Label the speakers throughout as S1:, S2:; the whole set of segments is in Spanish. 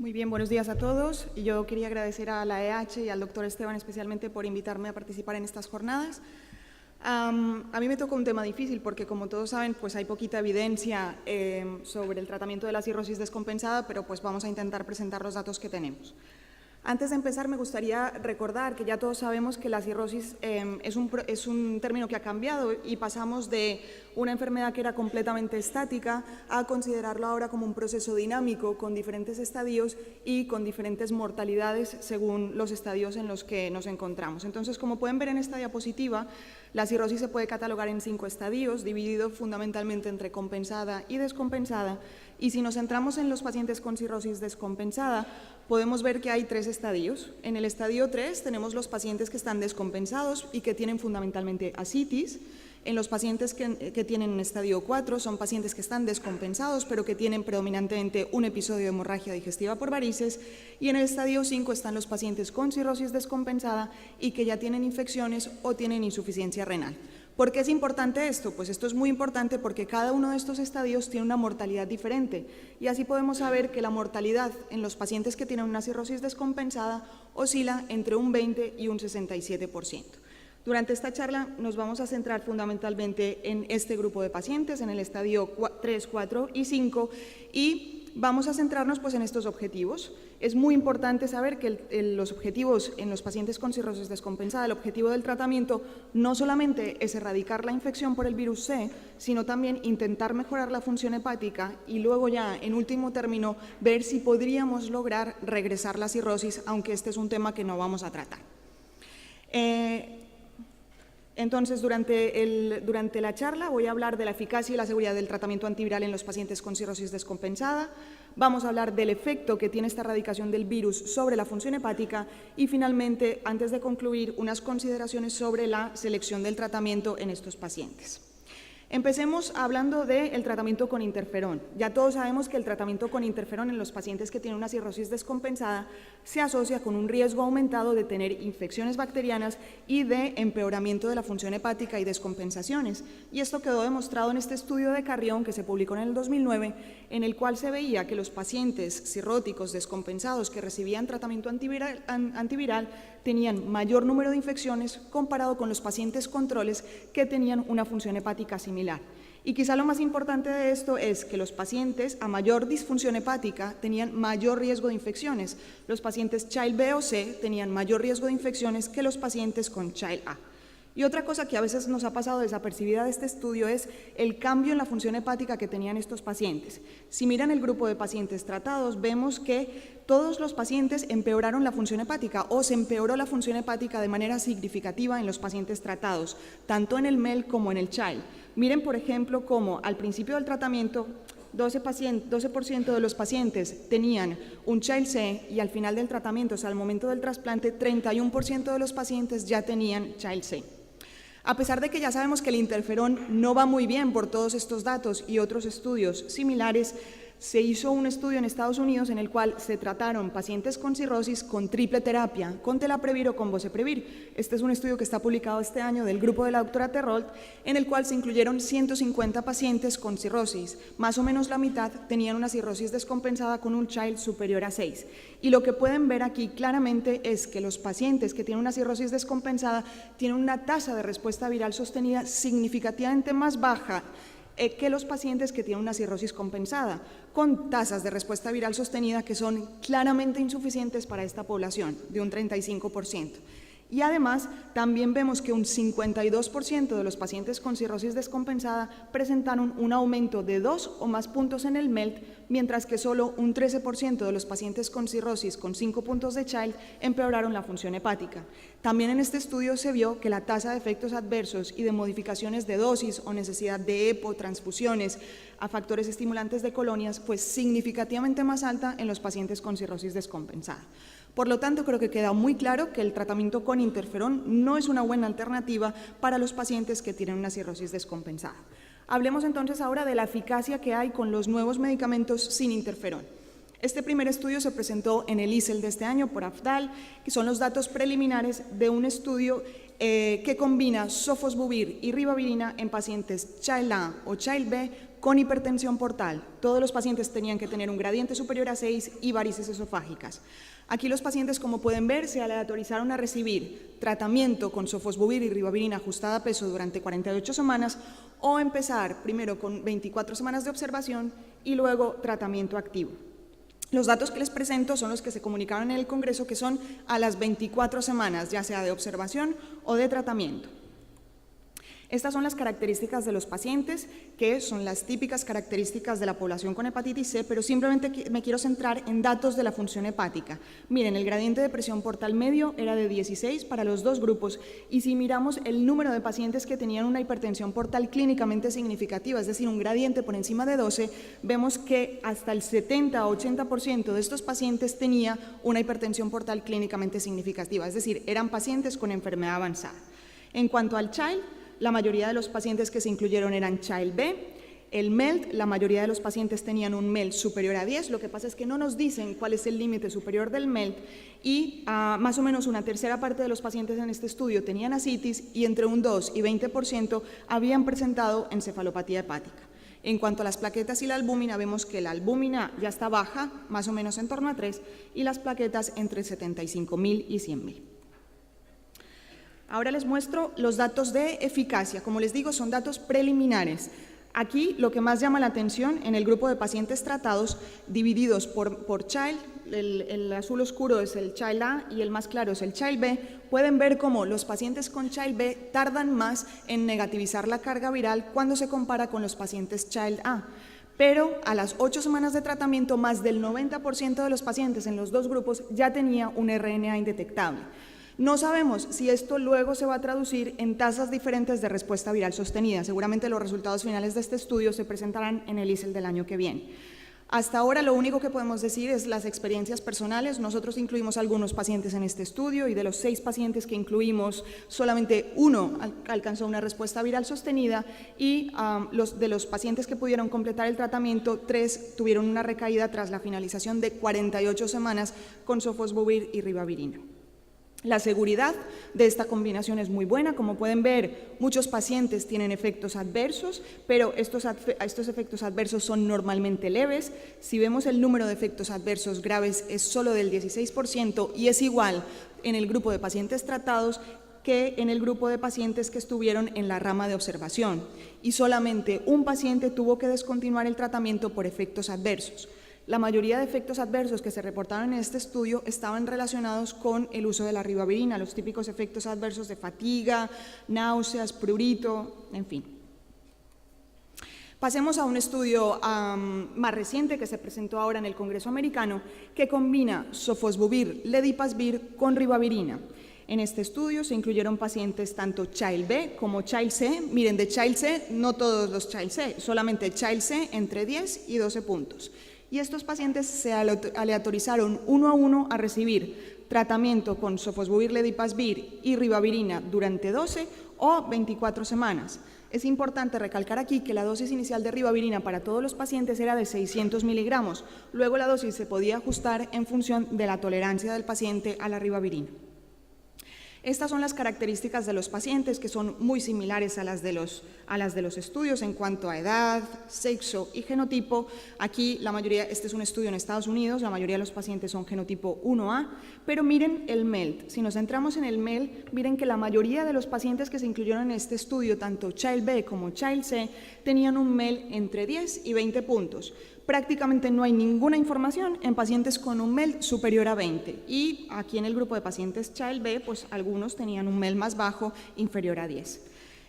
S1: Muy bien, buenos días a todos. Y yo quería agradecer a la EH y al doctor Esteban especialmente por invitarme a participar en estas jornadas. A mí me tocó un tema difícil porque, como todos saben, pues hay poquita evidencia sobre el tratamiento de la cirrosis descompensada, pero pues vamos a intentar presentar los datos que tenemos. Antes de empezar, me gustaría recordar que ya todos sabemos que la cirrosis es un término que ha cambiado y pasamos de una enfermedad que era completamente estática a considerarlo ahora como un proceso dinámico con diferentes estadios y con diferentes mortalidades según los estadios en los que nos encontramos. Entonces, como pueden ver en esta diapositiva, la cirrosis se puede catalogar en 5 estadios, dividido fundamentalmente entre compensada y descompensada. Y si nos centramos en los pacientes con cirrosis descompensada, podemos ver que hay 3 estadios. En el estadio 3 tenemos los pacientes que están descompensados y que tienen fundamentalmente ascitis. En los pacientes que tienen en estadio 4 son pacientes que están descompensados, pero que tienen predominantemente un episodio de hemorragia digestiva por varices. Y en el estadio 5 están los pacientes con cirrosis descompensada y que ya tienen infecciones o tienen insuficiencia renal. ¿Por qué es importante esto? Pues esto es muy importante porque cada uno de estos estadios tiene una mortalidad diferente y así podemos saber que la mortalidad en los pacientes que tienen una cirrosis descompensada oscila entre un 20 y un 67%. Durante esta charla nos vamos a centrar fundamentalmente en este grupo de pacientes, en el estadio 3, 4 y 5 y vamos a centrarnos pues en estos objetivos. Es muy importante saber que los objetivos en los pacientes con cirrosis descompensada, el objetivo del tratamiento no solamente es erradicar la infección por el virus C, sino también intentar mejorar la función hepática y luego ya en último término ver si podríamos lograr regresar la cirrosis, aunque este es un tema que no vamos a tratar. Entonces, durante la charla voy a hablar de la eficacia y la seguridad del tratamiento antiviral en los pacientes con cirrosis descompensada, vamos a hablar del efecto que tiene esta erradicación del virus sobre la función hepática y finalmente, antes de concluir, unas consideraciones sobre la selección del tratamiento en estos pacientes. Empecemos hablando del tratamiento con interferón. Ya todos sabemos que el tratamiento con interferón en los pacientes que tienen una cirrosis descompensada se asocia con un riesgo aumentado de tener infecciones bacterianas y de empeoramiento de la función hepática y descompensaciones. Y esto quedó demostrado en este estudio de Carrión que se publicó en el 2009, en el cual se veía que los pacientes cirróticos descompensados que recibían tratamiento antiviral tenían mayor número de infecciones comparado con los pacientes controles que tenían una función hepática similar. Y quizá lo más importante de esto es que los pacientes a mayor disfunción hepática tenían mayor riesgo de infecciones. Los pacientes Child B o C tenían mayor riesgo de infecciones que los pacientes con Child A. Y otra cosa que a veces nos ha pasado desapercibida de este estudio es el cambio en la función hepática que tenían estos pacientes. Si miran el grupo de pacientes tratados, vemos que todos los pacientes empeoraron la función hepática o se empeoró la función hepática de manera significativa en los pacientes tratados, tanto en el MEL como en el Child. Miren, por ejemplo, cómo al principio del tratamiento 12% de los pacientes tenían un Child C y al final del tratamiento, o sea, al momento del trasplante, 31% de los pacientes ya tenían Child C. A pesar de que ya sabemos que el interferón no va muy bien por todos estos datos y otros estudios similares, se hizo un estudio en Estados Unidos en el cual se trataron pacientes con cirrosis con triple terapia, con telaprevir o con boceprevir. Este es un estudio que está publicado este año del grupo de la doctora Terrolt, en el cual se incluyeron 150 pacientes con cirrosis. Más o menos la mitad tenían una cirrosis descompensada con un Child superior a 6. Y lo que pueden ver aquí claramente es que los pacientes que tienen una cirrosis descompensada tienen una tasa de respuesta viral sostenida significativamente más baja que los pacientes que tienen una cirrosis compensada, con tasas de respuesta viral sostenida que son claramente insuficientes para esta población, de un 35%. Y además, también vemos que un 52% de los pacientes con cirrosis descompensada presentaron un aumento de 2 o más puntos en el MELT, mientras que solo un 13% de los pacientes con cirrosis con 5 puntos de Child empeoraron la función hepática. También en este estudio se vio que la tasa de efectos adversos y de modificaciones de dosis o necesidad de EPO, transfusiones a factores estimulantes de colonias fue significativamente más alta en los pacientes con cirrosis descompensada. Por lo tanto, creo que queda muy claro que el tratamiento con interferón no es una buena alternativa para los pacientes que tienen una cirrosis descompensada. Hablemos entonces ahora de la eficacia que hay con los nuevos medicamentos sin interferón. Este primer estudio se presentó en el ISEL de este año por AFDAL, que son los datos preliminares de un estudio que combina sofosbuvir y ribavirina en pacientes Child A o Child B con hipertensión portal. Todos los pacientes tenían que tener un gradiente superior a 6 y varices esofágicas. Aquí los pacientes, como pueden ver, se aleatorizaron a recibir tratamiento con sofosbuvir y ribavirina ajustada a peso durante 48 semanas o empezar primero con 24 semanas de observación y luego tratamiento activo. Los datos que les presento son los que se comunicaron en el Congreso, que son a las 24 semanas, ya sea de observación o de tratamiento. Estas son las características de los pacientes, que son las típicas características de la población con hepatitis C, pero simplemente me quiero centrar en datos de la función hepática. Miren, el gradiente de presión portal medio era de 16 para los dos grupos, y si miramos el número de pacientes que tenían una hipertensión portal clínicamente significativa, es decir, un gradiente por encima de 12, vemos que hasta el 70 o 80% de estos pacientes tenía una hipertensión portal clínicamente significativa, es decir, eran pacientes con enfermedad avanzada. En cuanto al CHILD, la mayoría de los pacientes que se incluyeron eran Child B. El MELT, la mayoría de los pacientes tenían un MELT superior a 10, lo que pasa es que no nos dicen cuál es el límite superior del MELT, y más o menos una tercera parte de los pacientes en este estudio tenían ascitis y entre un 2 y 20% habían presentado encefalopatía hepática. En cuanto a las plaquetas y la albúmina, vemos que la albúmina ya está baja, más o menos en torno a 3, y las plaquetas entre 75.000 y 100.000. Ahora les muestro los datos de eficacia. Como les digo, son datos preliminares. Aquí lo que más llama la atención en el grupo de pacientes tratados, divididos por Child, el azul oscuro es el Child A y el más claro es el Child B, pueden ver cómo los pacientes con Child B tardan más en negativizar la carga viral cuando se compara con los pacientes Child A. Pero a las 8 semanas de tratamiento, más del 90% de los pacientes en los dos grupos ya tenía un RNA indetectable. No sabemos si esto luego se va a traducir en tasas diferentes de respuesta viral sostenida. Seguramente los resultados finales de este estudio se presentarán en el ISEL del año que viene. Hasta ahora lo único que podemos decir es las experiencias personales. Nosotros incluimos algunos pacientes en este estudio y de los 6 pacientes que incluimos, solamente 1 alcanzó una respuesta viral sostenida y de los pacientes que pudieron completar el tratamiento, 3 tuvieron una recaída tras la finalización de 48 semanas con sofosbuvir y ribavirina. La seguridad de esta combinación es muy buena. Como pueden ver, muchos pacientes tienen efectos adversos, pero estos efectos adversos son normalmente leves. Si vemos el número de efectos adversos graves es solo del 16% y es igual en el grupo de pacientes tratados que en el grupo de pacientes que estuvieron en la rama de observación. Y solamente un paciente tuvo que descontinuar el tratamiento por efectos adversos. La mayoría de efectos adversos que se reportaron en este estudio estaban relacionados con el uso de la ribavirina, los típicos efectos adversos de fatiga, náuseas, prurito, en fin. Pasemos a un estudio más reciente que se presentó ahora en el Congreso americano, que combina sofosbuvir, ledipasvir con ribavirina. En este estudio se incluyeron pacientes tanto Child B como Child C. Miren, de Child C, no todos los Child C, solamente Child C entre 10 y 12 puntos. Y estos pacientes se aleatorizaron uno a uno a recibir tratamiento con sofosbuvir, ledipasvir y ribavirina durante 12 o 24 semanas. Es importante recalcar aquí que la dosis inicial de ribavirina para todos los pacientes era de 600 miligramos. Luego la dosis se podía ajustar en función de la tolerancia del paciente a la ribavirina. Estas son las características de los pacientes, que son muy similares a las de los estudios en cuanto a edad, sexo y genotipo. Aquí la mayoría, este es un estudio en Estados Unidos, la mayoría de los pacientes son genotipo 1A, pero miren el MELT. Si nos centramos en el MELT, miren que la mayoría de los pacientes que se incluyeron en este estudio, tanto Child B como Child C, tenían un MELT entre 10 y 20 puntos. Prácticamente no hay ninguna información en pacientes con un MELT superior a 20 y aquí en el grupo de pacientes Child B, pues algunos tenían un MELT más bajo, inferior a 10.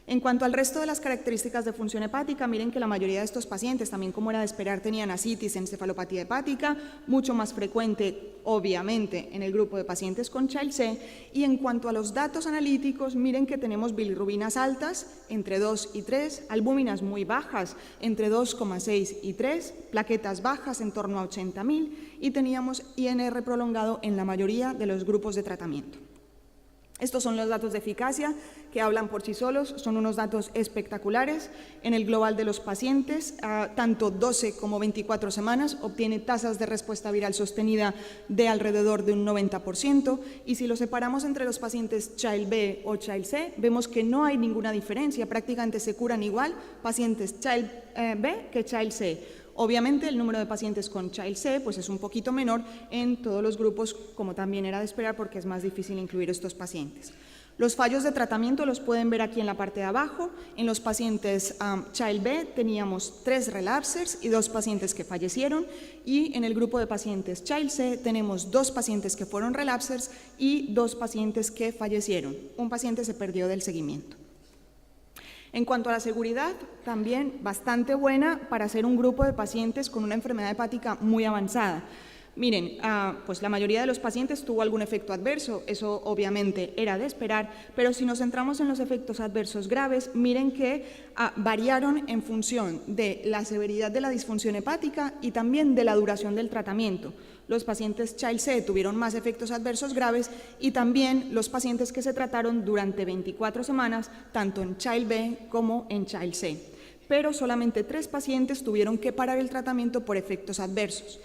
S1: En cuanto al resto de las características de función hepática, miren que la mayoría de estos pacientes, también como era de esperar, tenían ascitis, encefalopatía hepática, mucho más frecuente, obviamente, en el grupo de pacientes con Child C. Y en cuanto a los datos analíticos, miren que tenemos bilirrubinas altas, entre 2 y 3, albúminas muy bajas, entre 2,6 y 3, plaquetas bajas, en torno a 80.000, y teníamos INR prolongado en la mayoría de los grupos de tratamiento. Estos son los datos de eficacia que hablan por sí solos, son unos datos espectaculares. En el global de los pacientes, tanto 12 como 24 semanas obtiene tasas de respuesta viral sostenida de alrededor de un 90%, y si lo separamos entre los pacientes Child B o Child C, vemos que no hay ninguna diferencia, prácticamente se curan igual pacientes Child B que Child C. Obviamente el número de pacientes con Child C pues es un poquito menor en todos los grupos, como también era de esperar, porque es más difícil incluir estos pacientes. Los fallos de tratamiento los pueden ver aquí en la parte de abajo. En los pacientes Child B teníamos 3 relapsers y 2 pacientes que fallecieron, y en el grupo de pacientes Child C tenemos 2 pacientes que fueron relapsers y 2 pacientes que fallecieron. Un paciente se perdió del seguimiento. En cuanto a la seguridad, también bastante buena para ser un grupo de pacientes con una enfermedad hepática muy avanzada. Miren, pues la mayoría de los pacientes tuvo algún efecto adverso, eso obviamente era de esperar, pero si nos centramos en los efectos adversos graves, miren que variaron en función de la severidad de la disfunción hepática y también de la duración del tratamiento. Los pacientes Child C tuvieron más efectos adversos graves, y también los pacientes que se trataron durante 24 semanas, tanto en Child B como en Child C. Pero solamente 3 pacientes tuvieron que parar el tratamiento por efectos adversos.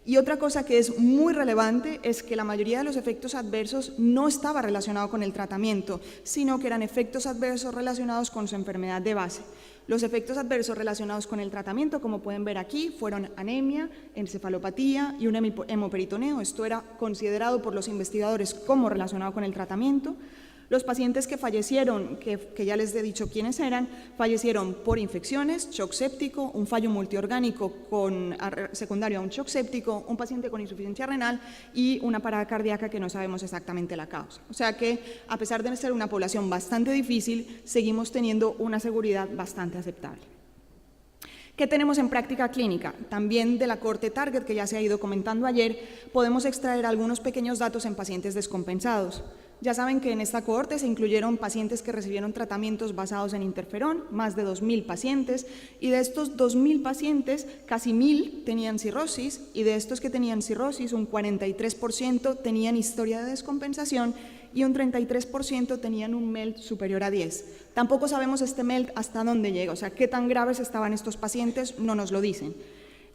S1: Y otra cosa que es muy relevante es que la mayoría de los efectos adversos no estaba relacionado con el tratamiento, sino que eran efectos adversos relacionados con su enfermedad de base. Los efectos adversos relacionados con el tratamiento, como pueden ver aquí, fueron anemia, encefalopatía y un hemoperitoneo. Esto era considerado por los investigadores como relacionado con el tratamiento. Los pacientes que fallecieron, que ya les he dicho quiénes eran, fallecieron por infecciones, shock séptico, un fallo multiorgánico secundario a un shock séptico, un paciente con insuficiencia renal y una parada cardíaca que no sabemos exactamente la causa. O sea que, a pesar de ser una población bastante difícil, seguimos teniendo una seguridad bastante aceptable. ¿Qué tenemos en práctica clínica? También de la cohorte Target, que ya se ha ido comentando ayer, podemos extraer algunos pequeños datos en pacientes descompensados. Ya saben que en esta cohorte se incluyeron pacientes que recibieron tratamientos basados en interferón, más de 2.000 pacientes, y de estos 2.000 pacientes, casi 1.000 tenían cirrosis, y de estos que tenían cirrosis, un 43% tenían historia de descompensación y un 33% tenían un MELT superior a 10. Tampoco sabemos este MELT hasta dónde llega, o sea, qué tan graves estaban estos pacientes, no nos lo dicen.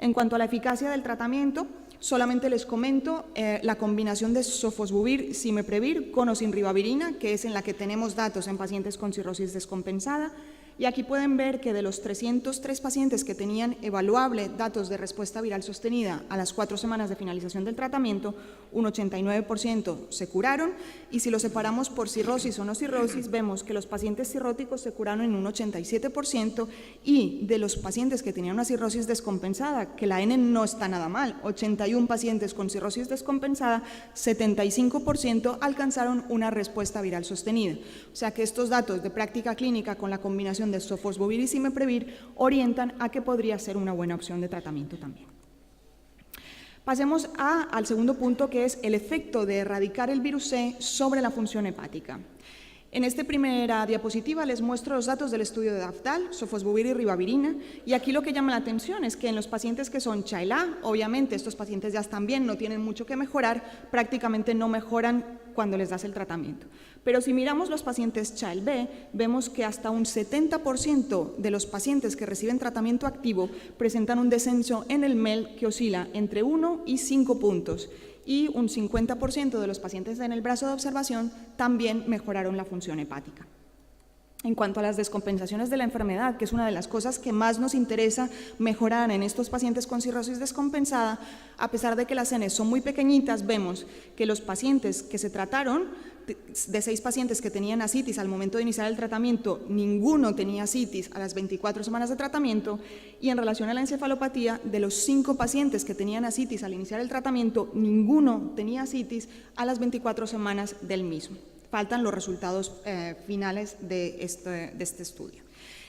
S1: En cuanto a la eficacia del tratamiento, solamente les comento la combinación de sofosbuvir, simeprevir con o sin ribavirina, que es en la que tenemos datos en pacientes con cirrosis descompensada. Y aquí pueden ver que de los 303 pacientes que tenían evaluable datos de respuesta viral sostenida a las 4 semanas de finalización del tratamiento, un 89% se curaron, y si lo separamos por cirrosis o no cirrosis, vemos que los pacientes cirróticos se curaron en un 87%, y de los pacientes que tenían una cirrosis descompensada, que la N no está nada mal, 81 pacientes con cirrosis descompensada, 75% alcanzaron una respuesta viral sostenida. O sea que estos datos de práctica clínica con la combinación de sofosbuvir y simeprevir orientan a que podría ser una buena opción de tratamiento también. Pasemos al segundo punto, que es el efecto de erradicar el virus C sobre la función hepática. En esta primera diapositiva les muestro los datos del estudio de Dafdal, sofosbuvir y ribavirina, y aquí lo que llama la atención es que en los pacientes que son Child A, obviamente estos pacientes ya están bien, no tienen mucho que mejorar, prácticamente no mejoran cuando les das el tratamiento. Pero si miramos los pacientes Child B, vemos que hasta un 70% de los pacientes que reciben tratamiento activo presentan un descenso en el MELT que oscila entre 1 y 5 puntos. Y un 50% de los pacientes en el brazo de observación también mejoraron la función hepática. En cuanto a las descompensaciones de la enfermedad, que es una de las cosas que más nos interesa mejorar en estos pacientes con cirrosis descompensada, a pesar de que las N son muy pequeñitas, vemos que los pacientes que se trataron, de 6 pacientes que tenían ascitis al momento de iniciar el tratamiento, ninguno tenía ascitis a las 24 semanas de tratamiento, y en relación a la encefalopatía, de los 5 pacientes que tenían ascitis al iniciar el tratamiento, ninguno tenía ascitis a las 24 semanas del mismo. Faltan los resultados finales de este estudio.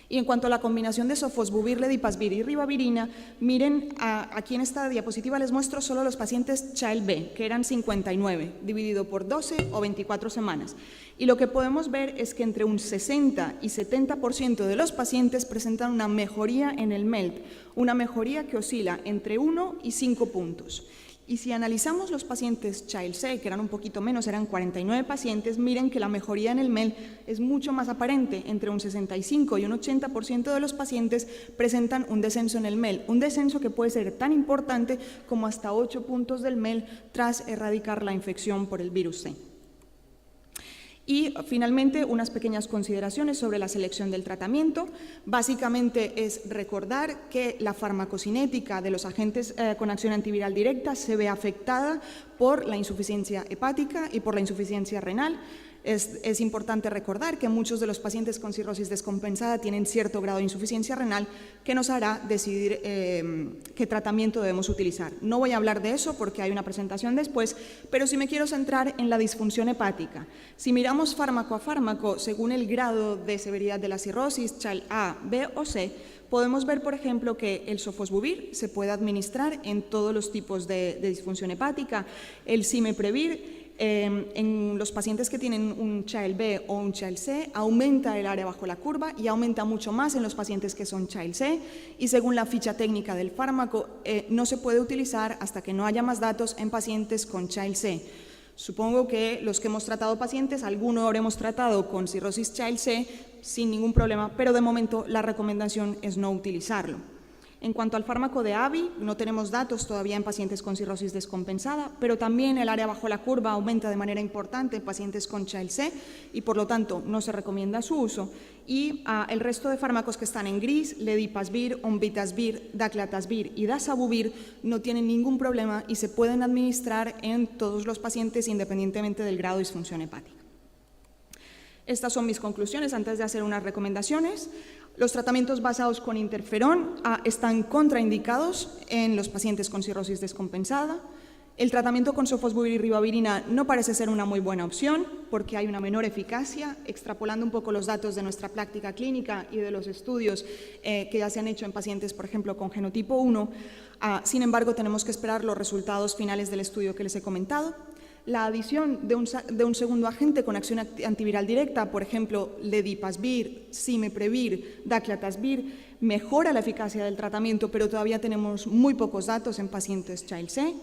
S1: Y en cuanto a la combinación de sofosbuvir, ledipasvir y ribavirina, miren, aquí en esta diapositiva les muestro solo los pacientes Child B, que eran 59, dividido por 12 o 24 semanas. Y lo que podemos ver es que entre un 60 y 70% de los pacientes presentan una mejoría en el MELT, una mejoría que oscila entre 1 y 5 puntos. Y si analizamos los pacientes Child C, que eran un poquito menos, eran 49 pacientes, miren que la mejoría en el MEL es mucho más aparente. Entre un 65 y un 80% de los pacientes presentan un descenso en el MEL, un descenso que puede ser tan importante como hasta 8 puntos del MEL tras erradicar la infección por el virus C. Y finalmente, unas pequeñas consideraciones sobre la selección del tratamiento. Básicamente es recordar que la farmacocinética de los agentes con acción antiviral directa se ve afectada por la insuficiencia hepática y por la insuficiencia renal. Es importante recordar que muchos de los pacientes con cirrosis descompensada tienen cierto grado de insuficiencia renal que nos hará decidir qué tratamiento debemos utilizar. No voy a hablar de eso porque hay una presentación después, pero sí me quiero centrar en la disfunción hepática. Si miramos fármaco a fármaco, según el grado de severidad de la cirrosis, Child A, B o C, podemos ver, por ejemplo, que el sofosbuvir se puede administrar en todos los tipos de disfunción hepática, el cimeprevir. En los pacientes que tienen un Child B o un Child C aumenta el área bajo la curva y aumenta mucho más en los pacientes que son Child C, y según la ficha técnica del fármaco no se puede utilizar hasta que no haya más datos en pacientes con Child C. Supongo que los que hemos tratado pacientes, alguno habremos tratado con cirrosis Child C sin ningún problema, pero de momento la recomendación es no utilizarlo. En cuanto al fármaco de AVI, no tenemos datos todavía en pacientes con cirrosis descompensada, pero también el área bajo la curva aumenta de manera importante en pacientes con Child C y por lo tanto no se recomienda su uso. Y el resto de fármacos que están en gris, ledipasvir, onvitasvir, daclatasvir y dasabuvir, no tienen ningún problema y se pueden administrar en todos los pacientes independientemente del grado de disfunción hepática. Estas son mis conclusiones antes de hacer unas recomendaciones. Los tratamientos basados con interferón están contraindicados en los pacientes con cirrosis descompensada. El tratamiento con sofosbuvir y ribavirina no parece ser una muy buena opción porque hay una menor eficacia. Extrapolando un poco los datos de nuestra práctica clínica y de los estudios que ya se han hecho en pacientes, por ejemplo, con genotipo 1, sin embargo, tenemos que esperar los resultados finales del estudio que les he comentado. La adición de un segundo agente con acción antiviral directa, por ejemplo, ledipasvir, cimeprevir, daclatasvir, mejora la eficacia del tratamiento, pero todavía tenemos muy pocos datos en pacientes Child C.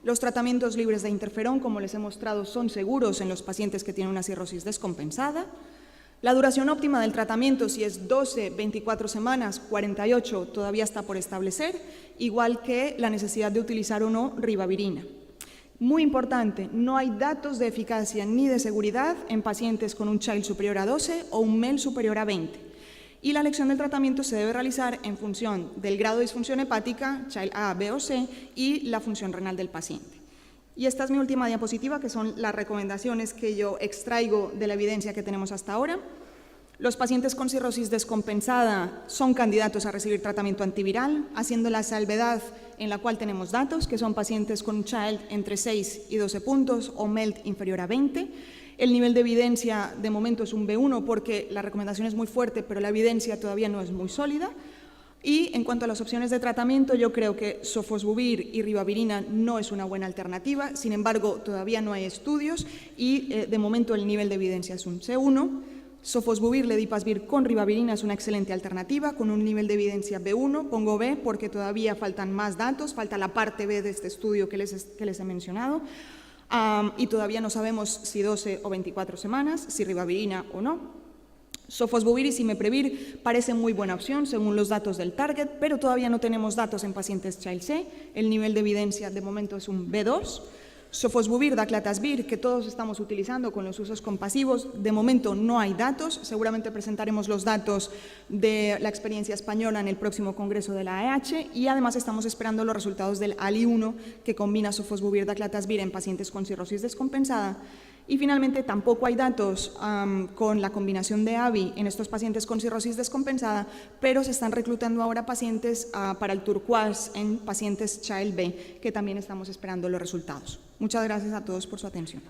S1: Los tratamientos libres de interferón, como les he mostrado, son seguros en los pacientes que tienen una cirrosis descompensada. La duración óptima del tratamiento, si es 12, 24 semanas, 48, todavía está por establecer, igual que la necesidad de utilizar o no ribavirina. Muy importante, no hay datos de eficacia ni de seguridad en pacientes con un Child superior a 12 o un MEL superior a 20. Y la elección del tratamiento se debe realizar en función del grado de disfunción hepática, Child A, B o C, y la función renal del paciente. Y esta es mi última diapositiva, que son las recomendaciones que yo extraigo de la evidencia que tenemos hasta ahora. Los pacientes con cirrosis descompensada son candidatos a recibir tratamiento antiviral, haciendo la salvedad en la cual tenemos datos, que son pacientes con Child entre 6 y 12 puntos o MELT inferior a 20. El nivel de evidencia de momento es un B1 porque la recomendación es muy fuerte, pero la evidencia todavía no es muy sólida. Y en cuanto a las opciones de tratamiento, yo creo que sofosbuvir y ribavirina no es una buena alternativa, sin embargo, todavía no hay estudios y de momento el nivel de evidencia es un C1. Sofosbuvir, ledipasvir con ribavirina es una excelente alternativa con un nivel de evidencia B1, pongo B porque todavía faltan más datos, falta la parte B de este estudio que les he mencionado y todavía no sabemos si 12 o 24 semanas, si ribavirina o no. Sofosbuvir y cimeprevir parece muy buena opción según los datos del Target, pero todavía no tenemos datos en pacientes Child C, el nivel de evidencia de momento es un B2. Sofosbuvir, daclatasvir, que todos estamos utilizando con los usos compasivos, de momento no hay datos, seguramente presentaremos los datos de la experiencia española en el próximo congreso de la AEH y además estamos esperando los resultados del ALI-1 que combina sofosbuvir, daclatasvir en pacientes con cirrosis descompensada. Y finalmente tampoco hay datos con la combinación de AVI en estos pacientes con cirrosis descompensada, pero se están reclutando ahora pacientes para el Turquoise en pacientes Child B, que también estamos esperando los resultados. Muchas gracias a todos por su atención.